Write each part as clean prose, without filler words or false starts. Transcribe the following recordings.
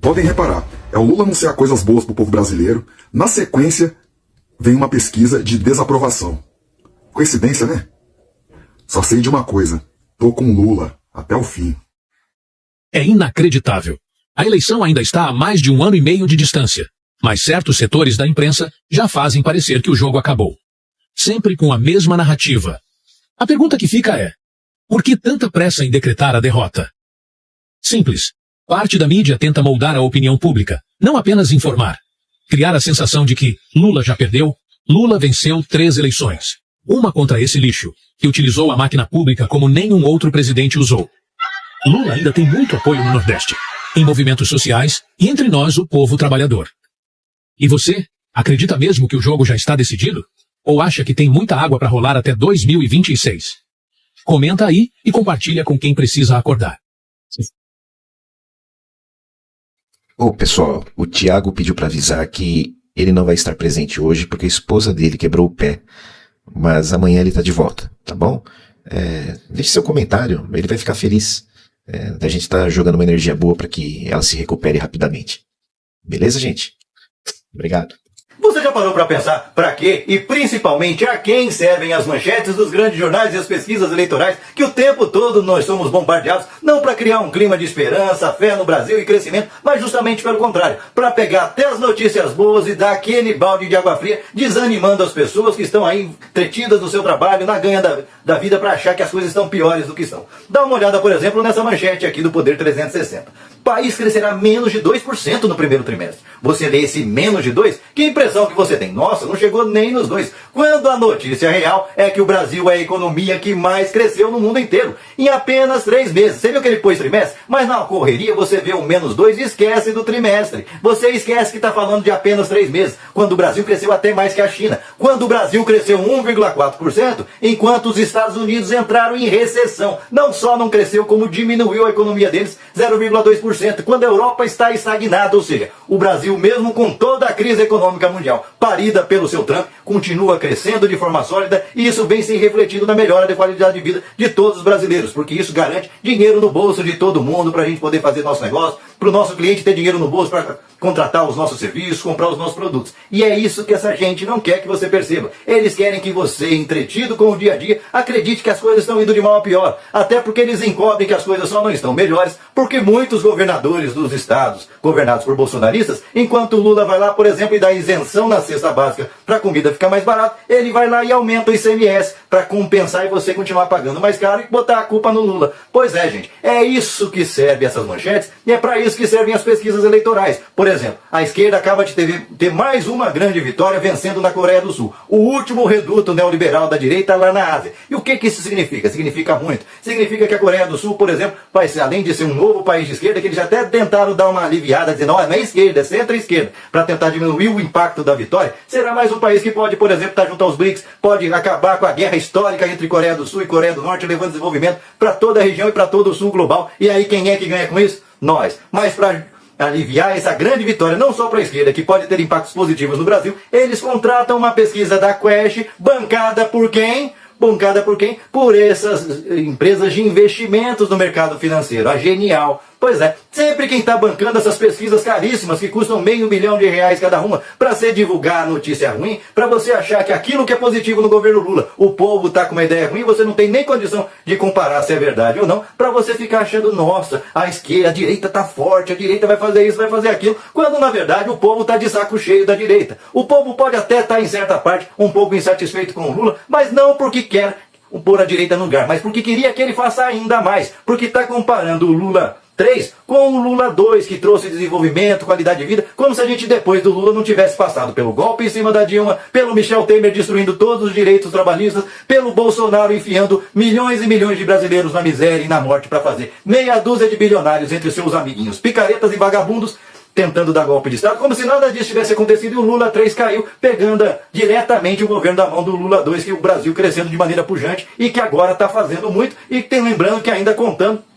Podem reparar, é o Lula anunciar coisas boas pro povo brasileiro, na sequência vem uma pesquisa de desaprovação. Coincidência, né? Só sei de uma coisa, tô com Lula até o fim. É inacreditável. A eleição ainda está a mais de 1 ano e meio de distância, mas certos setores da imprensa já fazem parecer que o jogo acabou. Sempre com a mesma narrativa. A pergunta que fica é: por que tanta pressa em decretar a derrota? Simples. Parte da mídia tenta moldar a opinião pública, não apenas informar. Criar a sensação de que Lula já perdeu, Lula venceu 3 eleições. Uma contra esse lixo, que utilizou a máquina pública como nenhum outro presidente usou. Lula ainda tem muito apoio no Nordeste, em movimentos sociais e entre nós, o povo trabalhador. E você, acredita mesmo que o jogo já está decidido? Ou acha que tem muita água para rolar até 2026? Comenta aí e compartilha com quem precisa acordar. Ô pessoal, o Thiago pediu para avisar que ele não vai estar presente hoje porque a esposa dele quebrou o pé. Mas amanhã ele tá de volta, tá bom? Deixe seu comentário, ele vai ficar feliz. A gente tá jogando uma energia boa para que ela se recupere rapidamente. Beleza, gente? Obrigado. Você já parou para pensar para quê e principalmente a quem servem as manchetes dos grandes jornais e as pesquisas eleitorais que o tempo todo nós somos bombardeados, não para criar um clima de esperança, fé no Brasil e crescimento, mas justamente pelo contrário, para pegar até as notícias boas e dar aquele balde de água fria, desanimando as pessoas que estão aí entretidas no seu trabalho, na ganha da vida, para achar que as coisas estão piores do que estão. Dá uma olhada, por exemplo, nessa manchete aqui do Poder 360. O país crescerá menos de 2% no primeiro trimestre. Você lê esse menos de 2%, que impressão que você tem? Nossa, não chegou nem nos 2%. Quando a notícia real é que o Brasil é a economia que mais cresceu no mundo inteiro, em apenas 3 meses. Você viu que ele pôs trimestre? Mas na correria você vê o menos 2% e esquece do trimestre. Você esquece que está falando de apenas 3 meses, quando o Brasil cresceu até mais que a China. Quando o Brasil cresceu 1,4%, enquanto os Estados Unidos entraram em recessão. Não só não cresceu, como diminuiu a economia deles 0,2%. Quando a Europa está estagnada, ou seja, o Brasil, mesmo com toda a crise econômica mundial parida pelo seu Trump, continua crescendo de forma sólida e isso vem se refletindo na melhora da qualidade de vida de todos os brasileiros, porque isso garante dinheiro no bolso de todo mundo para a gente poder fazer nosso negócio, para o nosso cliente ter dinheiro no bolso para contratar os nossos serviços, comprar os nossos produtos. E é isso que essa gente não quer que você perceba. Eles querem que você, entretido com o dia a dia, acredite que as coisas estão indo de mal a pior. Até porque eles encobrem que as coisas só não estão melhores, porque muitos governadores dos estados governados por bolsonaristas, enquanto o Lula vai lá, por exemplo, e dá isenção na cesta básica para a comida ficar mais barata, ele vai lá e aumenta o ICMS para compensar e você continuar pagando mais caro e botar a culpa no Lula. Pois é, gente, é isso que serve essas manchetes e é para isso que servem as pesquisas eleitorais. Por exemplo, a esquerda acaba de ter mais uma grande vitória vencendo na Coreia do Sul, o último reduto neoliberal da direita lá na Ásia. E o que isso significa? Significa muito. Significa que a Coreia do Sul, por exemplo, vai ser, além de ser um novo país de esquerda, que eles já até tentaram dar uma aliviada, dizendo, não é esquerda, é centro-esquerda, para tentar diminuir o impacto da vitória, será mais um país que pode, por exemplo, estar junto aos BRICS, pode acabar com a guerra histórica entre Coreia do Sul e Coreia do Norte, levando desenvolvimento para toda a região e para todo o sul global. E aí quem é que ganha com isso? Nós. Mas para aliviar essa grande vitória, não só para a esquerda, que pode ter impactos positivos no Brasil, eles contratam uma pesquisa da Quest, bancada por quem? Bancada por quem? Por essas empresas de investimentos no mercado financeiro, a Genial. Pois é, sempre quem está bancando essas pesquisas caríssimas, que custam R$500 milhões cada uma, para se divulgar notícia ruim, para você achar que aquilo que é positivo no governo Lula, o povo está com uma ideia ruim, você não tem nem condição de comparar se é verdade ou não, para você ficar achando, nossa, a esquerda, a direita está forte, a direita vai fazer isso, vai fazer aquilo, quando na verdade o povo está de saco cheio da direita. O povo pode até estar em certa parte um pouco insatisfeito com o Lula, mas não porque quer pôr a direita no lugar, mas porque queria que ele faça ainda mais, porque está comparando o Lula 3 com o Lula 2, que trouxe desenvolvimento, qualidade de vida, como se a gente depois do Lula não tivesse passado pelo golpe em cima da Dilma, pelo Michel Temer destruindo todos os direitos trabalhistas, pelo Bolsonaro enfiando milhões e milhões de brasileiros na miséria e na morte para fazer meia dúzia de bilionários entre seus amiguinhos, picaretas e vagabundos, tentando dar golpe de Estado, como se nada disso tivesse acontecido e o Lula 3 caiu, pegando diretamente o governo da mão do Lula 2, que o Brasil crescendo de maneira pujante e que agora está fazendo muito, e tem lembrando que ainda contando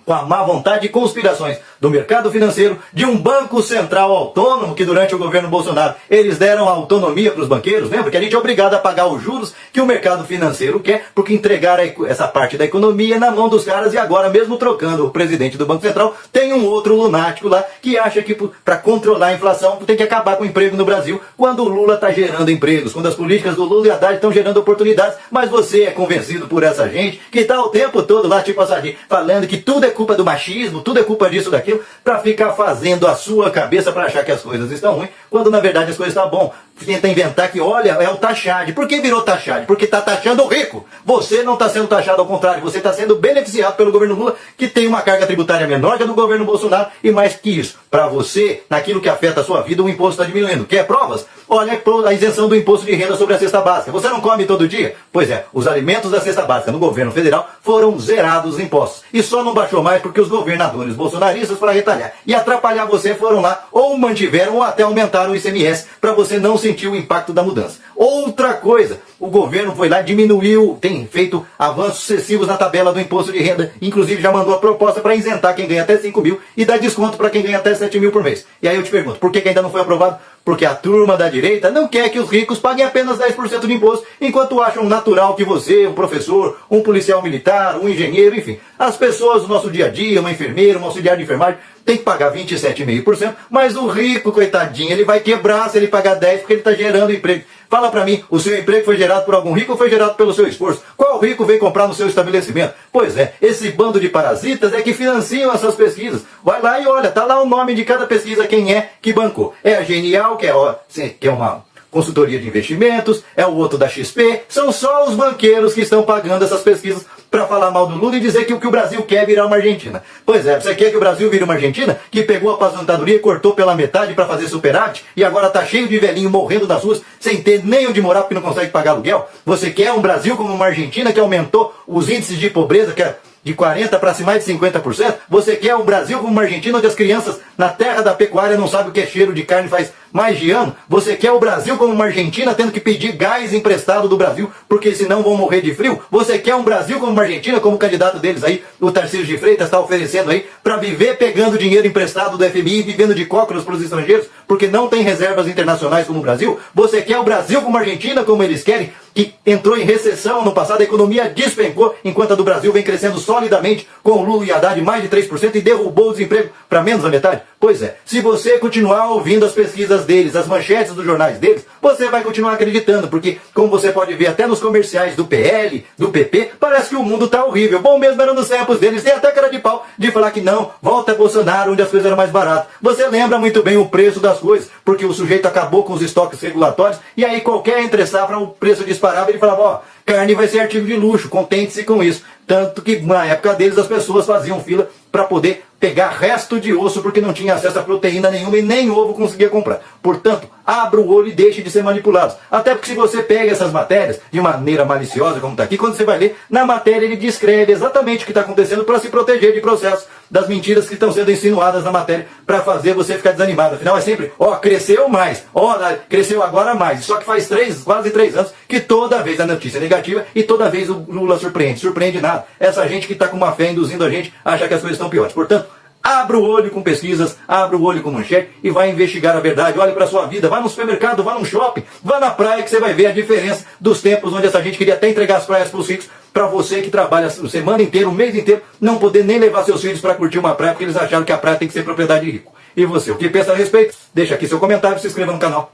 com a má vontade e conspirações do mercado financeiro, de um banco central autônomo que durante o governo Bolsonaro eles deram autonomia para os banqueiros, lembra que a gente é obrigado a pagar os juros que o mercado financeiro quer, porque entregaram essa parte da economia na mão dos caras e agora mesmo trocando o presidente do Banco Central, tem um outro lunático lá que acha que para controlar a inflação tem que acabar com o emprego no Brasil, quando o Lula está gerando empregos, quando as políticas do Lula e Haddad estão gerando oportunidades, mas você é convencido por essa gente que está o tempo todo lá, tipo assim, falando que tudo é culpa do machismo, tudo é culpa disso, daquilo, para ficar fazendo a sua cabeça para achar que as coisas estão ruins, quando na verdade as coisas estão bom. Tenta inventar que, olha, é o taxade. Por que virou taxade? Porque está taxando o rico. Você não está sendo taxado, ao contrário, você está sendo beneficiado pelo governo Lula, que tem uma carga tributária menor que a do governo Bolsonaro, e mais que isso, para você, naquilo que afeta a sua vida, o imposto está diminuindo. Quer provas? Olha a isenção do imposto de renda sobre a cesta básica. Você não come todo dia? Pois é, os alimentos da cesta básica no governo federal foram zerados os impostos. E só não baixou mais porque os governadores bolsonaristas, para retalhar e atrapalhar você, foram lá ou mantiveram ou até aumentaram o ICMS para você não sentir o impacto da mudança. Outra coisa, o governo foi lá, diminuiu, tem feito avanços sucessivos na tabela do imposto de renda, inclusive já mandou a proposta para isentar quem ganha até 5 mil e dar desconto para quem ganha até 7 mil por mês. E aí eu te pergunto, por que ainda não foi aprovado? Porque a turma da direita não quer que os ricos paguem apenas 10% de imposto, enquanto acham natural que você, um professor, um policial militar, um engenheiro, enfim, as pessoas do nosso dia a dia, uma enfermeira, um auxiliar de enfermagem, tem que pagar 27,5%, mas o rico, coitadinho, ele vai quebrar se ele pagar 10% porque ele está gerando emprego. Fala pra mim, o seu emprego foi gerado por algum rico ou foi gerado pelo seu esforço? Qual rico veio comprar no seu estabelecimento? Pois é, esse bando de parasitas é que financiam essas pesquisas. Vai lá e olha, tá lá o nome de cada pesquisa, quem é que bancou. É a Genial, que é uma consultoria de investimentos, é o outro da XP, são só os banqueiros que estão pagando essas pesquisas para falar mal do Lula e dizer que o que o Brasil quer é virar uma Argentina. Pois é, você quer que o Brasil vire uma Argentina que pegou a aposentadoria e cortou pela metade para fazer superávit e agora tá cheio de velhinho morrendo nas ruas sem ter nem onde morar porque não consegue pagar aluguel? Você quer um Brasil como uma Argentina que aumentou os índices de pobreza, que é de 40% para mais de 50%? Você quer um Brasil como uma Argentina onde as crianças na terra da pecuária não sabem o que é cheiro de carne faz mais de ano? Você quer o Brasil como uma Argentina tendo que pedir gás emprestado do Brasil porque senão vão morrer de frio? Você quer um Brasil como uma Argentina, como o candidato deles aí, o Tarcísio de Freitas está oferecendo aí, para viver pegando dinheiro emprestado do FMI e vivendo de cócoras para os estrangeiros porque não tem reservas internacionais como o Brasil? Você quer o Brasil como a Argentina, como eles querem, que entrou em recessão no passado, a economia despencou, enquanto a do Brasil vem crescendo solidamente com o Lula e Haddad mais de 3% e derrubou o desemprego para menos da metade? Pois é, se você continuar ouvindo as pesquisas deles, as manchetes dos jornais deles, você vai continuar acreditando, porque, como você pode ver até nos comerciais do PL, do PP, parece que o mundo tá horrível. Bom mesmo era nos tempos deles, tem até cara de pau de falar que não, volta a Bolsonaro, onde as coisas eram mais baratas. Você lembra muito bem o preço das coisas, porque o sujeito acabou com os estoques regulatórios, e aí qualquer entre-safra, o preço disparava, ele falava, ó, carne vai ser artigo de luxo, contente-se com isso. Tanto que na época deles as pessoas faziam fila para poder pegar resto de osso porque não tinha acesso a proteína nenhuma e nem ovo conseguia comprar. Portanto, abra o olho e deixe de ser manipulados. Até porque se você pega essas matérias de maneira maliciosa, como está aqui, quando você vai ler, na matéria ele descreve exatamente o que está acontecendo para se proteger de processos, das mentiras que estão sendo insinuadas na matéria para fazer você ficar desanimado. Afinal é sempre, ó, cresceu mais, ó, cresceu agora mais. Só que faz quase 3 anos que toda vez a notícia é negativa e toda vez o Lula surpreende nada. Essa gente que está com uma fé induzindo a gente a achar que as coisas estão piores. Portanto, abra o olho com pesquisas, abra o olho com manchete e vai investigar a verdade. Olhe para a sua vida, vá no supermercado, vá no shopping, vá na praia que você vai ver a diferença dos tempos onde essa gente queria até entregar as praias para os ricos, para você que trabalha a semana inteira, o mês inteiro, não poder nem levar seus filhos para curtir uma praia porque eles acharam que a praia tem que ser propriedade de rico. E você, o que pensa a respeito? Deixa aqui seu comentário, se inscreva no canal.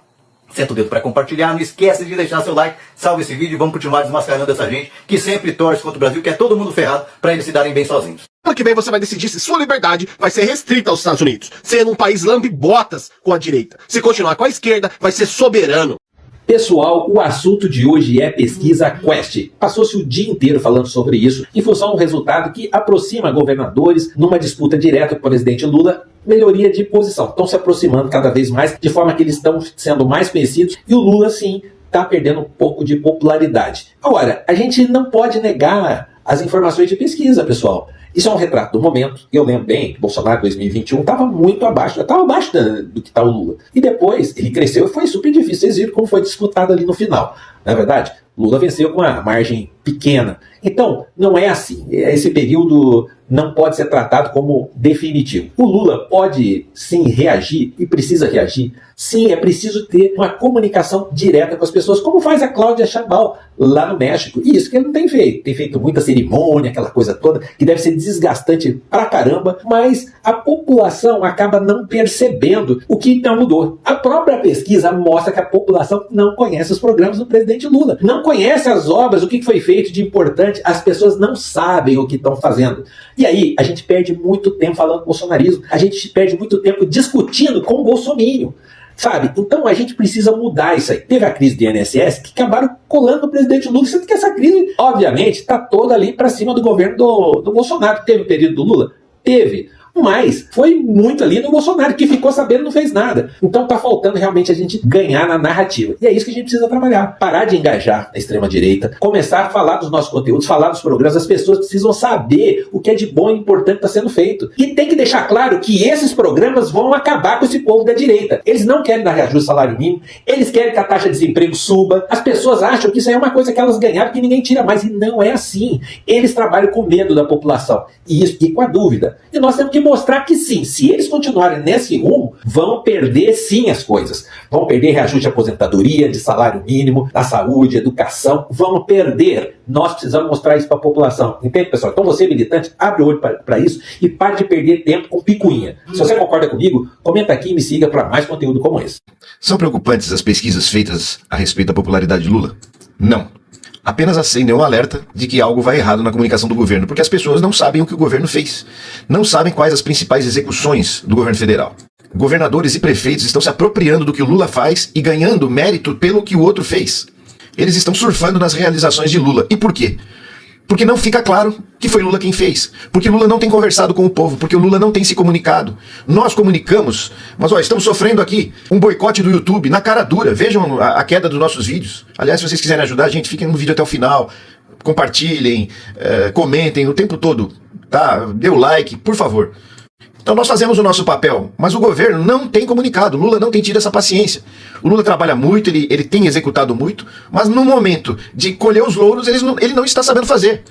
Senta o dedo para compartilhar, não esquece de deixar seu like, salve esse vídeo e vamos continuar desmascarando essa gente que sempre torce contra o Brasil, que é todo mundo ferrado para eles se darem bem sozinhos. Ano que vem você vai decidir se sua liberdade vai ser restrita aos Estados Unidos, sendo um país lambe-botas com a direita. Se continuar com a esquerda, vai ser soberano. Pessoal, o assunto de hoje é pesquisa Quest. Passou-se o dia inteiro falando sobre isso, em função do resultado que aproxima governadores numa disputa direta com o presidente Lula, melhoria de posição. Estão se aproximando cada vez mais, de forma que eles estão sendo mais conhecidos, e o Lula, sim, está perdendo um pouco de popularidade. Agora, a gente não pode negar as informações de pesquisa, pessoal. Isso é um retrato do momento. Eu lembro bem que Bolsonaro em 2021 estava muito abaixo, estava abaixo do que está o Lula. E depois ele cresceu e foi super difícil. Vocês viram como foi disputado ali no final. Na verdade, Lula venceu com uma margem pequena. Então, não é assim. Esse período não pode ser tratado como definitivo. O Lula pode sim reagir e precisa reagir. Sim, é preciso ter uma comunicação direta com as pessoas, como faz a Cláudia Sheinbaum lá no México. E isso que ele não tem feito. Tem feito muita cerimônia, aquela coisa toda, que deve ser desgastante pra caramba, mas a população acaba não percebendo o que não mudou. A própria pesquisa mostra que a população não conhece os programas do presidente Lula, não conhece as obras, o que foi feito de importante, as pessoas não sabem o que estão fazendo. E aí, a gente perde muito tempo falando bolsonarismo, a gente perde muito tempo discutindo com o bolsominion. Sabe? Então a gente precisa mudar isso aí. Teve a crise do INSS que acabaram colando o presidente Lula, sendo que essa crise, obviamente, está toda ali para cima do governo do Bolsonaro. Teve o período do Lula? Teve. Mas foi muito ali no Bolsonaro, que ficou sabendo e não fez nada. Então tá faltando realmente a gente ganhar na narrativa. E é isso que a gente precisa trabalhar. Parar de engajar a extrema-direita, começar a falar dos nossos conteúdos, falar dos programas. As pessoas precisam saber o que é de bom e importante está sendo feito. E tem que deixar claro que esses programas vão acabar com esse povo da direita. Eles não querem dar reajuste ao salário mínimo, eles querem que a taxa de desemprego suba. As pessoas acham que isso aí é uma coisa que elas ganharam que ninguém tira mais. E não é assim. Eles trabalham com medo da população. E com a dúvida. E nós temos que mostrar que sim, se eles continuarem nesse rumo, vão perder sim as coisas. Vão perder reajuste de aposentadoria, de salário mínimo, da saúde, educação, vão perder. Nós precisamos mostrar isso para a população. Entende, pessoal? Então você, militante, abre o olho para isso e pare de perder tempo com picuinha. Se você concorda comigo, comenta aqui e me siga para mais conteúdo como esse. São preocupantes as pesquisas feitas a respeito da popularidade de Lula? Não. Apenas acendem um alerta de que algo vai errado na comunicação do governo, porque as pessoas não sabem o que o governo fez. Não sabem quais as principais execuções do governo federal. Governadores e prefeitos estão se apropriando do que o Lula faz e ganhando mérito pelo que o outro fez. Eles estão surfando nas realizações de Lula. E por quê? Porque não fica claro que foi Lula quem fez. Porque Lula não tem conversado com o povo. Porque o Lula não tem se comunicado. Nós comunicamos, mas estamos sofrendo aqui um boicote do YouTube na cara dura. Vejam a queda dos nossos vídeos. Aliás, se vocês quiserem ajudar a gente, fiquem no vídeo até o final. Compartilhem, comentem o tempo todo. Tá? Dê o like, por favor. Então nós fazemos o nosso papel, mas o governo não tem comunicado, o Lula não tem tido essa paciência. O Lula trabalha muito, ele tem executado muito, mas no momento de colher os louros, ele não está sabendo fazer.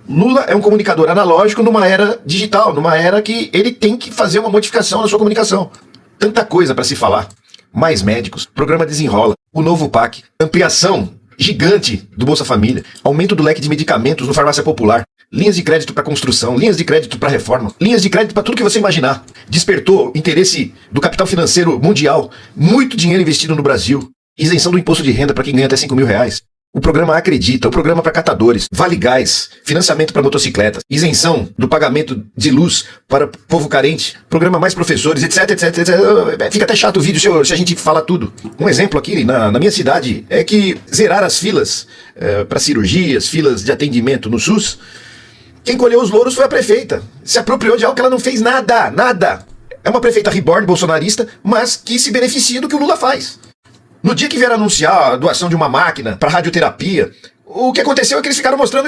Lula é um comunicador analógico numa era digital, numa era que ele tem que fazer uma modificação na sua comunicação. Tanta coisa para se falar. Mais médicos, programa Desenrola, o novo PAC, ampliação gigante do Bolsa Família, aumento do leque de medicamentos no Farmácia Popular, linhas de crédito para construção, linhas de crédito para reforma, linhas de crédito para tudo que você imaginar. Despertou interesse do capital financeiro mundial, muito dinheiro investido no Brasil, isenção do imposto de renda para quem ganha até R$5.000. O programa Acredita, o programa para catadores, Vale Gás, financiamento para motocicletas, isenção do pagamento de luz para povo carente, programa Mais Professores, etc, etc, etc. Fica até chato o vídeo se a gente fala tudo. Um exemplo aqui na minha cidade é que zerar as filas para cirurgias, filas de atendimento no SUS, quem colheu os louros foi a prefeita. Se apropriou de algo que ela não fez nada, nada. É uma prefeita reborn bolsonarista, mas que se beneficia do que o Lula faz. No dia que vieram anunciar a doação de uma máquina para radioterapia, o que aconteceu é que eles ficaram mostrando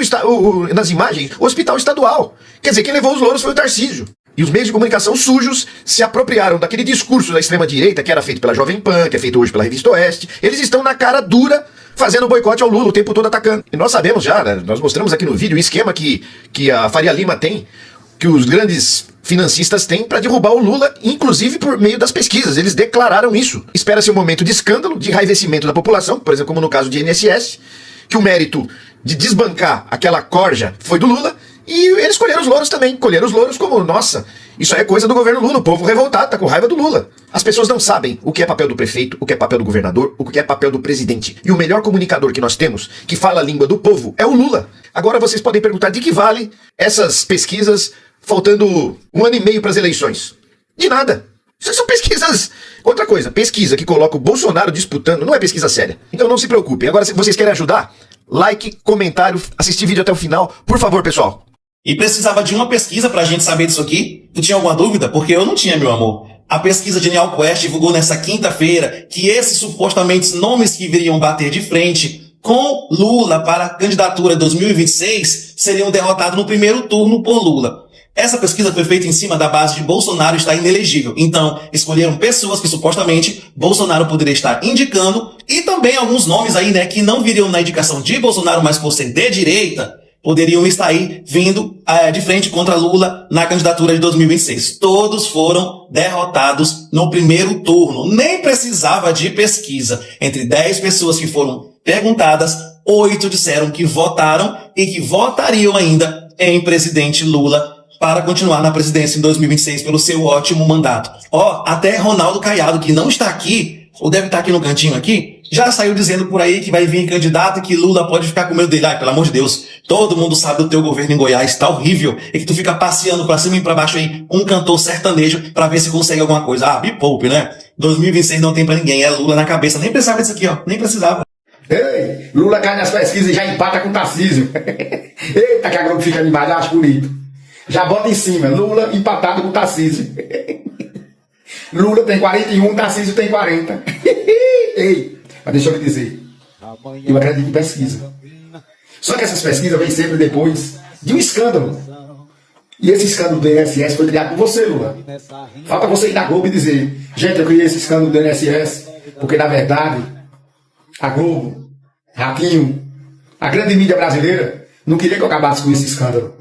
nas imagens o hospital estadual. Quer dizer, quem levou os louros foi o Tarcísio. E os meios de comunicação sujos se apropriaram daquele discurso da extrema-direita que era feito pela Jovem Pan, que é feito hoje pela Revista Oeste. Eles estão na cara dura fazendo boicote ao Lula o tempo todo atacando. E nós sabemos já, né, nós mostramos aqui no vídeo o esquema que a Faria Lima tem, que os grandes financistas têm para derrubar o Lula, inclusive por meio das pesquisas. Eles declararam isso. Espera-se um momento de escândalo, de enraivecimento da população, por exemplo, como no caso de INSS, que o mérito de desbancar aquela corja foi do Lula, e eles colheram os louros também. Colheram os louros como, nossa, isso aí é coisa do governo Lula, o povo revoltado, tá com raiva do Lula. As pessoas não sabem o que é papel do prefeito, o que é papel do governador, o que é papel do presidente. E o melhor comunicador que nós temos, que fala a língua do povo, é o Lula. Agora vocês podem perguntar de que vale essas pesquisas faltando 1 ano e meio para as eleições. De nada. Isso são pesquisas. Outra coisa, pesquisa que coloca o Bolsonaro disputando não é pesquisa séria. Então não se preocupem. Agora, se vocês querem ajudar, like, comentário, assistir vídeo até o final. Por favor, pessoal. E precisava de uma pesquisa pra gente saber disso aqui? Tu tinha alguma dúvida? Porque eu não tinha, meu amor. A pesquisa Genial Quest divulgou nessa quinta-feira que esses supostamente nomes que viriam bater de frente com Lula para a candidatura 2026 seriam derrotados no primeiro turno por Lula. Essa pesquisa foi feita em cima da base de Bolsonaro estar inelegível. Então, escolheram pessoas que supostamente Bolsonaro poderia estar indicando e também alguns nomes aí, né, que não viriam na indicação de Bolsonaro, mas por ser de direita. poderiam estar aí vindo de frente contra Lula na candidatura de 2026. Todos foram derrotados no primeiro turno. Nem precisava de pesquisa. Entre 10 pessoas que foram perguntadas, 8 disseram que votaram e que votariam ainda em presidente Lula para continuar na presidência em 2026 pelo seu ótimo mandato. Até Ronaldo Caiado, que não está aqui, ou deve estar aqui no cantinho aqui, já saiu dizendo por aí que vai vir candidato e que Lula pode ficar com medo dele. Ai, pelo amor de Deus, todo mundo sabe do teu governo em Goiás, tá horrível, e que tu fica passeando pra cima e pra baixo aí um cantor sertanejo pra ver se consegue alguma coisa. Me poupe, né? 2026 não tem pra ninguém, é Lula na cabeça. Nem precisava disso aqui, nem precisava. Ei, Lula cai nas pesquisas e já empata com o Tarcísio. Eita, que a Globo fica animada, eu acho bonito. Já bota em cima, Lula empatado com o Tarcísio. Lula tem 41, Tarcísio tem 40. Ei, mas deixa eu lhe dizer, eu acredito em pesquisa. Só que essas pesquisas vêm sempre depois de um escândalo. E esse escândalo do INSS foi criado por você, Lula. Falta você ir na Globo e dizer, gente, eu criei esse escândalo do INSS porque, na verdade, a Globo, Ratinho, a grande mídia brasileira, não queria que eu acabasse com esse escândalo,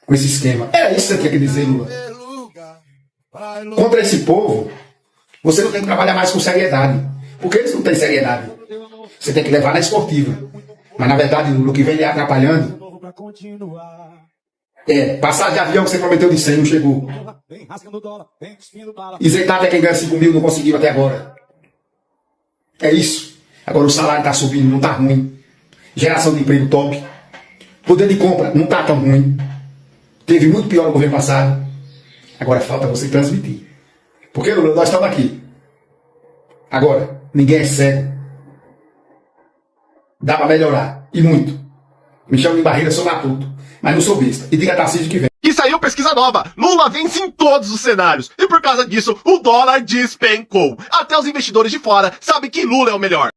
com esse esquema. Era isso que você tinha que dizer, Lula. Contra esse povo, você não tem que trabalhar mais com seriedade, porque eles não têm seriedade. Você tem que levar na esportiva. Mas, na verdade, Lula, o que vem lhe atrapalhando é passagem de avião que você prometeu de 100, não chegou. Isentado é quem ganha 5 mil, não conseguiu até agora. É isso. Agora o salário está subindo, não está ruim. Geração de emprego top. Poder de compra não está tão ruim. Teve muito pior no governo passado. Agora falta você transmitir. Porque, Lula, nós estamos aqui. Agora, ninguém é cego. Dá para melhorar. E muito. Me chamo de Barreira, sou matuto. Mas não sou besta. E diga a Tarcísio que vem. E saiu pesquisa nova. Lula vence em todos os cenários. E por causa disso, o dólar despencou. Até os investidores de fora sabem que Lula é o melhor.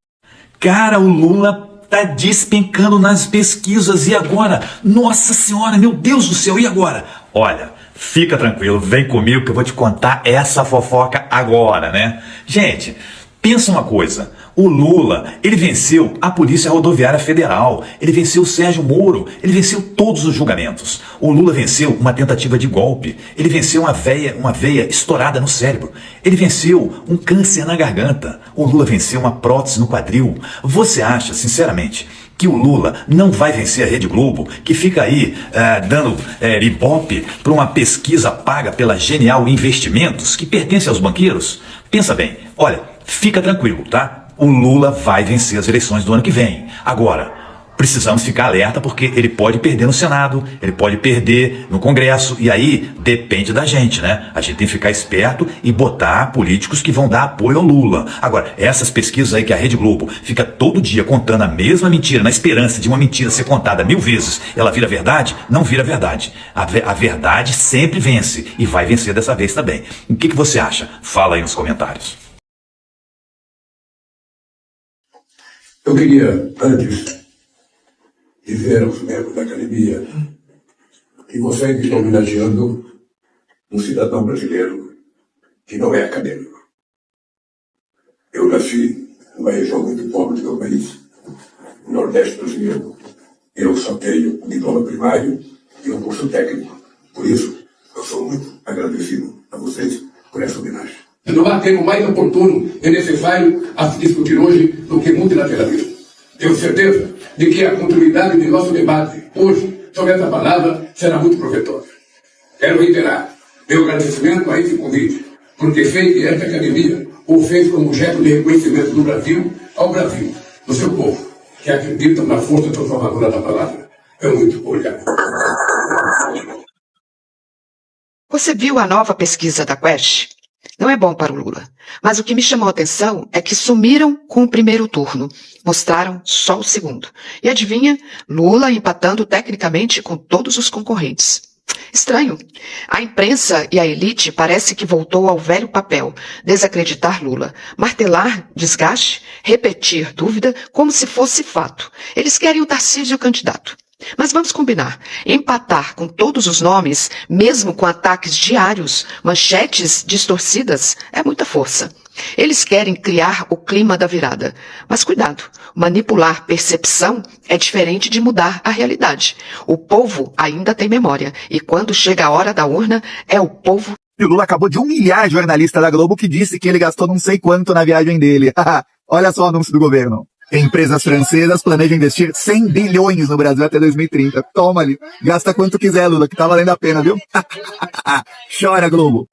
Cara, o Lula tá despencando nas pesquisas. E agora? Nossa Senhora, meu Deus do céu, e agora? Olha, fica tranquilo, vem comigo que eu vou te contar essa fofoca agora, né? Gente, pensa uma coisa. O Lula, ele venceu a Polícia Rodoviária Federal, ele venceu o Sérgio Moro, ele venceu todos os julgamentos. O Lula venceu uma tentativa de golpe, ele venceu uma veia estourada no cérebro, ele venceu um câncer na garganta, o Lula venceu uma prótese no quadril. Você acha, sinceramente, que o Lula não vai vencer a Rede Globo, que fica aí dando ibope para uma pesquisa paga pela Genial Investimentos, que pertence aos banqueiros? Pensa bem, olha, fica tranquilo, tá? O Lula vai vencer as eleições do ano que vem. Agora, precisamos ficar alerta porque ele pode perder no Senado, ele pode perder no Congresso, e aí depende da gente, né? A gente tem que ficar esperto e botar políticos que vão dar apoio ao Lula. Agora, essas pesquisas aí que a Rede Globo fica todo dia contando a mesma mentira, na esperança de uma mentira ser contada 1000 vezes, ela vira verdade? Não vira verdade. A verdade sempre vence, e vai vencer dessa vez também. O que você acha? Fala aí nos comentários. Eu queria, antes, dizer aos membros da academia que vocês estão homenageando um cidadão brasileiro que não é acadêmico. Eu nasci numa região muito pobre do meu país, no Nordeste brasileiro. Eu só tenho um diploma primário e um curso técnico. Por isso, eu sou muito agradecido a vocês por essa homenagem. Não há tempo mais oportuno e necessário a se discutir hoje do que multilateralismo. Tenho certeza de que a continuidade de nosso debate hoje sobre essa palavra será muito proveitosa. Quero reiterar meu agradecimento a esse convite, porque sei que esta academia o fez como objeto de reconhecimento do Brasil ao Brasil, do seu povo, que acredita na força transformadora da palavra. É muito obrigado. Você viu a nova pesquisa da Quest? Não é bom para o Lula. Mas o que me chamou a atenção é que sumiram com o primeiro turno. Mostraram só o segundo. E adivinha? Lula empatando tecnicamente com todos os concorrentes. Estranho. A imprensa e a elite parece que voltou ao velho papel. Desacreditar Lula. Martelar desgaste. Repetir dúvida como se fosse fato. Eles querem o Tarcísio candidato. Mas vamos combinar, empatar com todos os nomes, mesmo com ataques diários, manchetes distorcidas, é muita força. Eles querem criar o clima da virada. Mas cuidado, manipular percepção é diferente de mudar a realidade. O povo ainda tem memória, e quando chega a hora da urna, é o povo. E o Lula acabou de humilhar a jornalista da Globo que disse que ele gastou não sei quanto na viagem dele. Olha só o anúncio do governo. Empresas francesas planejam investir 100 bilhões no Brasil até 2030. Toma ali. Gasta quanto quiser, Lula, que tá valendo a pena, viu? Chora, Globo.